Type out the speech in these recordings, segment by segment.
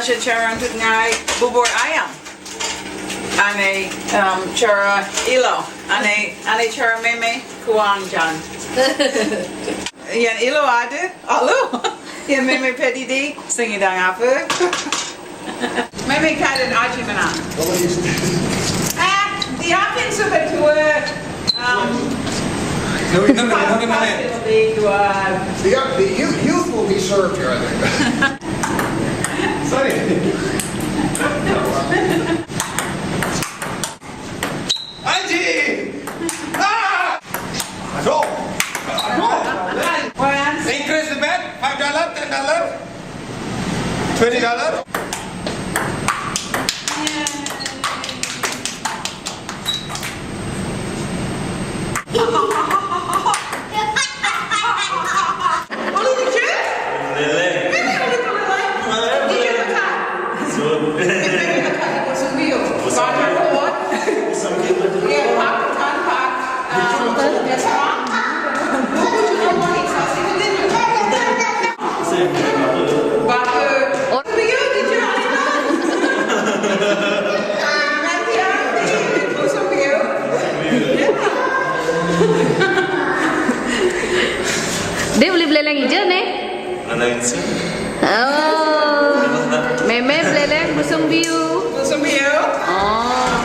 Macam cara untuk ngai bubur ayam. Ane cara Iluh. Ane cara meme kuang jan. Yang Iluh ada, Iluh. Yang meme pedi di singi dang apa? Meme kaden aji mana? The apping super to the youth will be served here, I think. Sorry. Angie! Ah! Go! Increase the bet. $5, $10, $20. Dia boleh beleleng hijau ni? Oh, meme beleleng busung biu. Busung biu. Oh.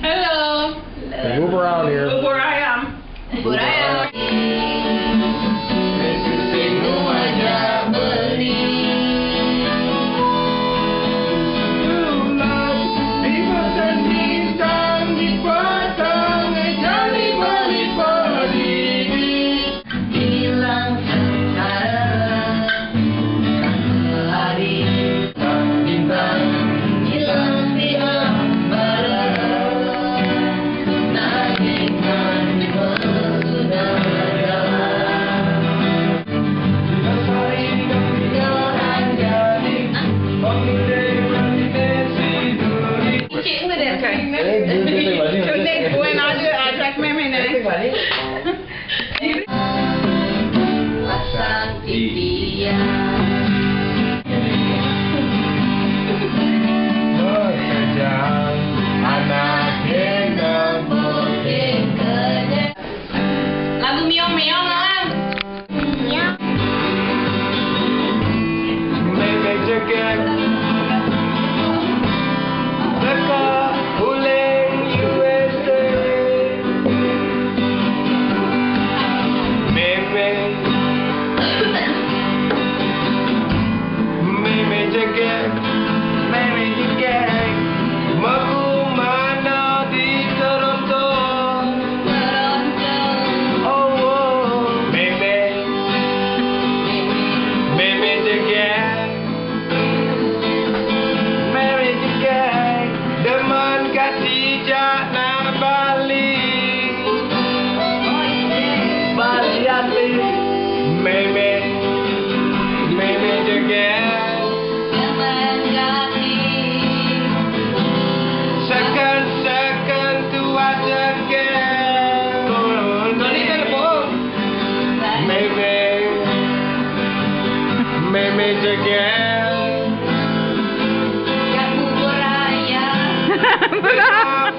Hello. Move around here. Bubur ayam. Bubur ayam.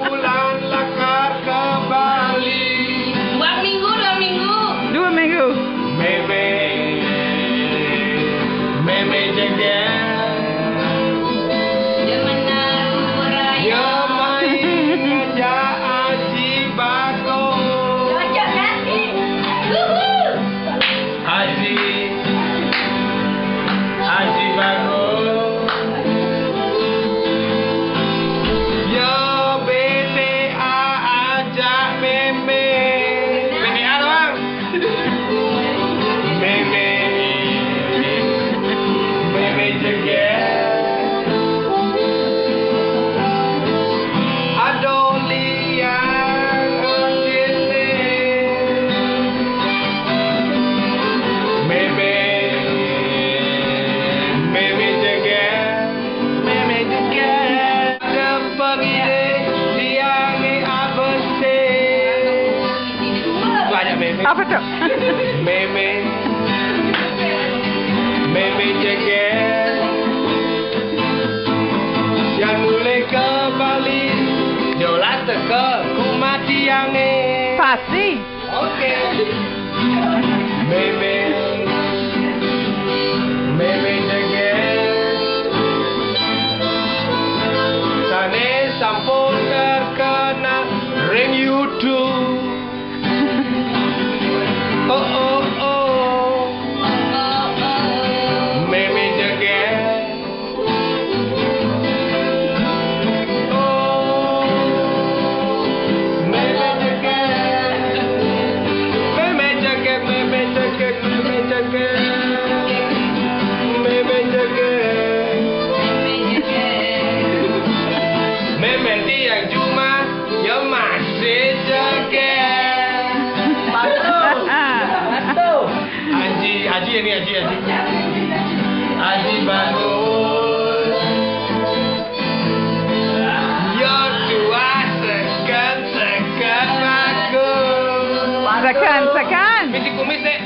Pulang lakar ke Bali. 2 minggu. 2 minggu. MemeJegeg. Dia menaruh raya. Ya main ngajak Haji bagus. Ajak nanti. Haji bagus. Ya Apa tuh? MemeJegeg yang mulai ke Bali jolas teke Umah tiange. Pasti. Oke. MemeJegeg sane sampun terkenal ring YouTube. Oh MemeJegeg. Mementi yang cuma ya masih jegeg. Patuh. Aji ini Aji bagus. Ya dua sekan bagus. Sekan. Misi kumis deh.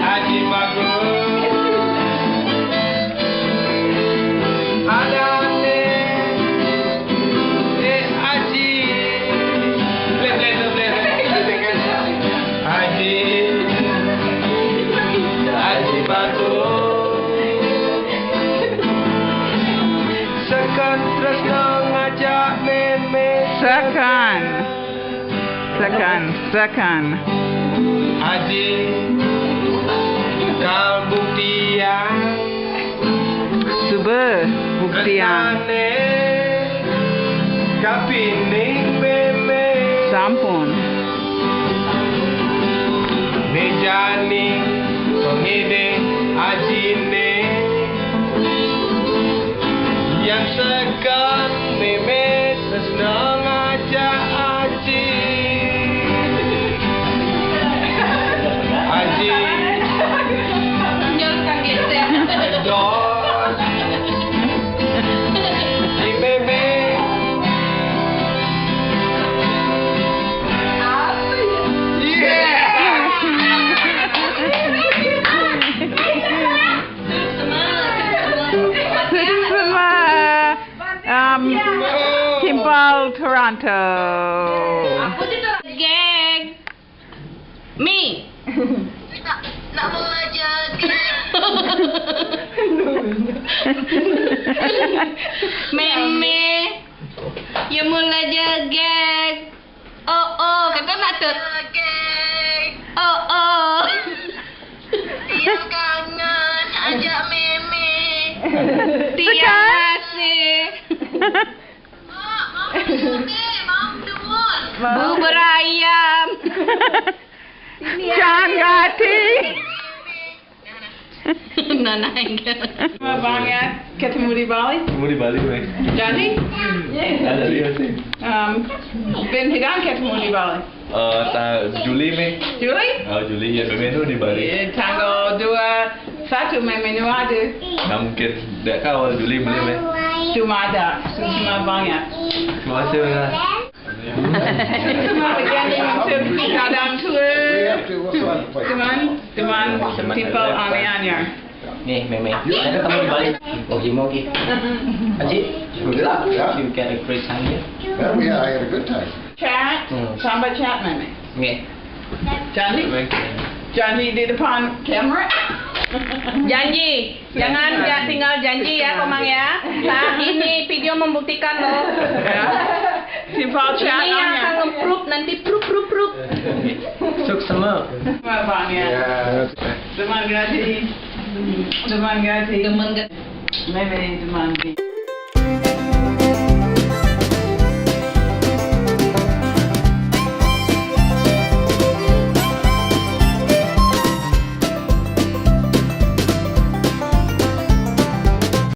Aji bagus. Ada Aji. Bleh. Aji bagus. Sekan terus ngajak meme. Sekan. Aji kau buktian. Subuh buktian. Kesane kapining meme. Sampun. Nejani pengide ajine yang sekan meme tresno ngajak Aji. Dos si meme Suksma. Timpal Toronto. Geng. Mi. Nak MemeJegeg. Meme. Ya mulai jegeg. Oh, kata nak tu. Oh. Yang kangen ajak meme. Tiap kasih. Bubur ayam. Jangan gati. Nana enggak. Banget ketemu di Bali. Mau di Bali gue. Jadi? Ada dia sih. Ben hilang ketemu di Bali. Juli Mei. Juli? Oh Juli ya menu di Bali. Tanggal 21 menu ada. Nah mungkin tidak kawal Juli beli Mei. Cuma ada. Suksma banyak. Terima kasih ya. Suksma beginning to kadang tua. What's one? Teman people aneh-aneh. Nih, Meme. Saya ketemu di Bali. Mogi-mogi. Aji, good luck. Yeah. You get a great time here. Yeah, I had a good time. Chat, sambil chat meme. Nih. Janji di depan kamera. Janji, jangan tinggal janji ya, Komang ya. Nah, ini video membuktikan loh. Timpal chat Ini yang akan aneh. nge-proof nanti proof. Suksma. Banyak. Teman ganti. Temen Meme teman ganti.